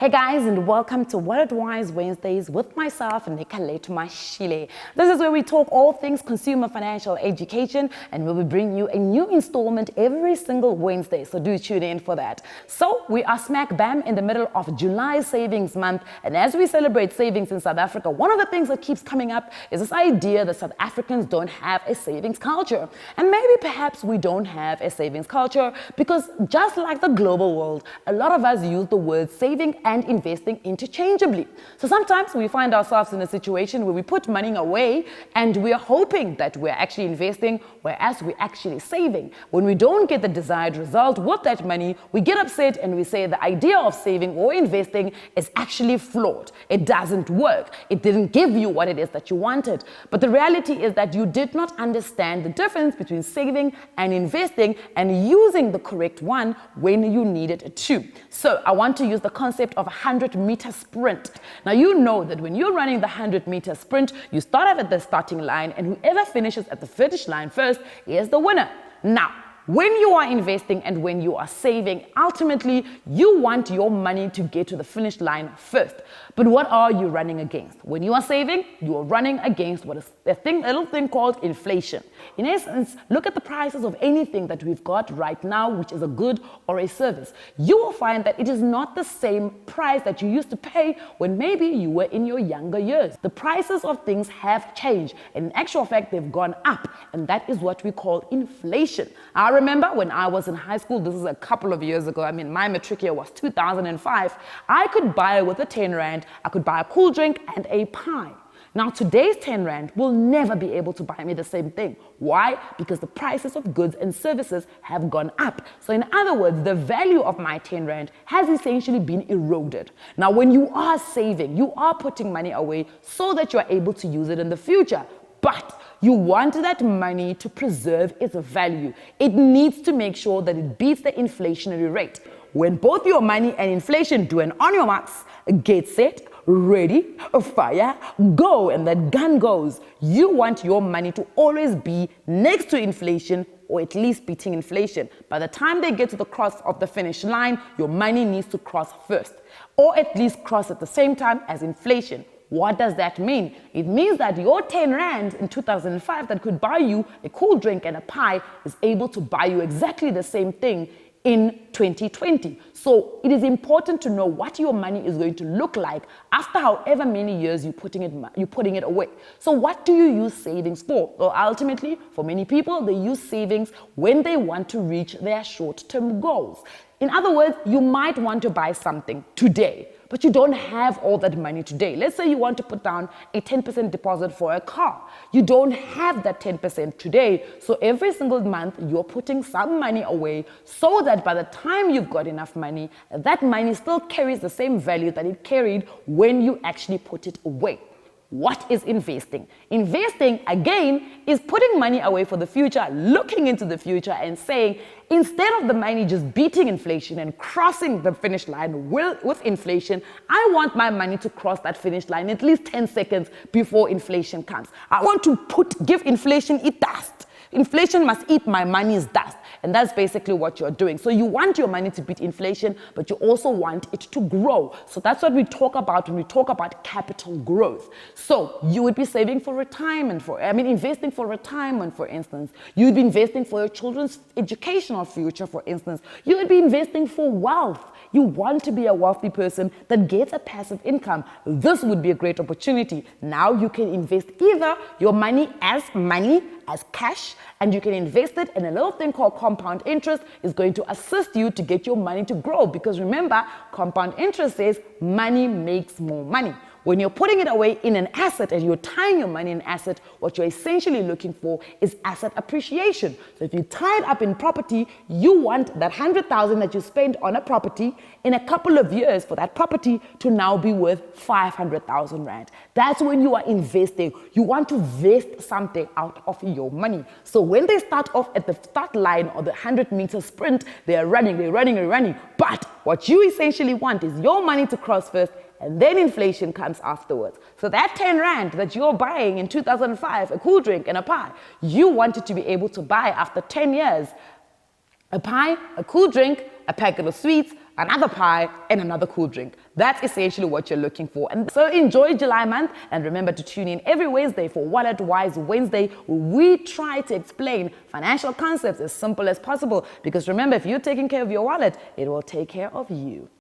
Hey guys, and welcome to Walletwise Wednesdays with myself, Nicolette Mashile. This is where we talk all things consumer financial education, and we'll be bringing you a new installment every single Wednesday, so do tune in for that. So we are smack bam in the middle of July Savings Month, and as we celebrate savings in South Africa, one of the things that keeps coming up is this idea that South Africans don't have a savings culture. And maybe perhaps we don't have a savings culture because just like the global world, a lot of us use the word saving and investing interchangeably. So sometimes we find ourselves in a situation where we put money away and we are hoping that we're actually investing, whereas we're actually saving. When we don't get the desired result with that money, we get upset and we say the idea of saving or investing is actually flawed. It doesn't work. It didn't give you what it is that you wanted. But the reality is that you did not understand the difference between saving and investing and using the correct one when you needed to. So I want to use the concept of a 100-meter sprint. Now you know that when you're running the 100-meter sprint, you start off at the starting line and whoever finishes at the finish line first is the winner. Now, when you are investing and when you are saving, ultimately you want your money to get to the finish line first. But what are you running against? When you are saving, you are running against what is a little thing called inflation. In essence, look at the prices of anything that we've got right now, which is a good or a service. You will find that it is not the same price that you used to pay when maybe you were in your younger years. The prices of things have changed. In actual fact, they've gone up, and that is what we call inflation. I remember when I was in high school, this is a couple of years ago, my matric year was 2005, I could buy with a 10 Rand, I could buy a cool drink and a pie. Now today's 10 Rand will never be able to buy me the same thing. Why? Because the prices of goods and services have gone up. So in other words, the value of my 10 Rand has essentially been eroded. Now when you are saving, you are putting money away so that you're able to use it in the future. But you want that money to preserve its value. It needs to make sure that it beats the inflationary rate. When both your money and inflation do an on your marks, get set, ready, fire, go, and that gun goes. You want your money to always be next to inflation or at least beating inflation. By the time they get to the cross of the finish line, your money needs to cross first, or at least cross at the same time as inflation. What does that mean? It means that your 10 Rand in 2005 that could buy you a cool drink and a pie is able to buy you exactly the same thing in 2020. So it is important to know what your money is going to look like after however many years you're putting it away. So what do you use savings for? Well, ultimately, for many people, they use savings when they want to reach their short-term goals. In other words, you might want to buy something today, but you don't have all that money today. Let's say you want to put down a 10% deposit for a car. You don't have that 10% today. So every single month, you're putting some money away so that by the time you've got enough money, that money still carries the same value that it carried when you actually put it away. What is investing? Investing, again, is putting money away for the future, looking into the future and saying, instead of the money just beating inflation and crossing the finish line with inflation, I want my money to cross that finish line at least 10 seconds before inflation comes. I want to give inflation its dust. Inflation must eat my money's dust. And that's basically what you're doing. So you want your money to beat inflation, but you also want it to grow. So that's what we talk about when we talk about capital growth. So you would be saving for retirement, investing for retirement, for instance. You would be investing for your children's educational future, for instance. You would be investing for wealth. You want to be a wealthy person that gets a passive income. This would be a great opportunity. Now you can invest either your money, as cash, and you can invest it in a little thing called compound interest. Is going to assist you to get your money to grow, because remember, compound interest says money makes more money. When you're putting it away in an asset and you're tying your money in an asset, what you're essentially looking for is asset appreciation. So if you tie it up in property, you want that 100,000 that you spend on a property in a couple of years for that property to now be worth 500,000 Rand. That's when you are investing. You want to vest something out of your money. So when they start off at the start line or the 100-meter sprint, they're running. But what you essentially want is your money to cross first, and then inflation comes afterwards. So that 10 Rand that you're buying in 2005, a cool drink and a pie, you wanted to be able to buy after 10 years, a pie, a cool drink, a packet of sweets, another pie, and another cool drink. That's essentially what you're looking for. And so enjoy July month, and remember to tune in every Wednesday for Walletwise Wednesday, where we try to explain financial concepts as simple as possible. Because remember, if you're taking care of your wallet, it will take care of you.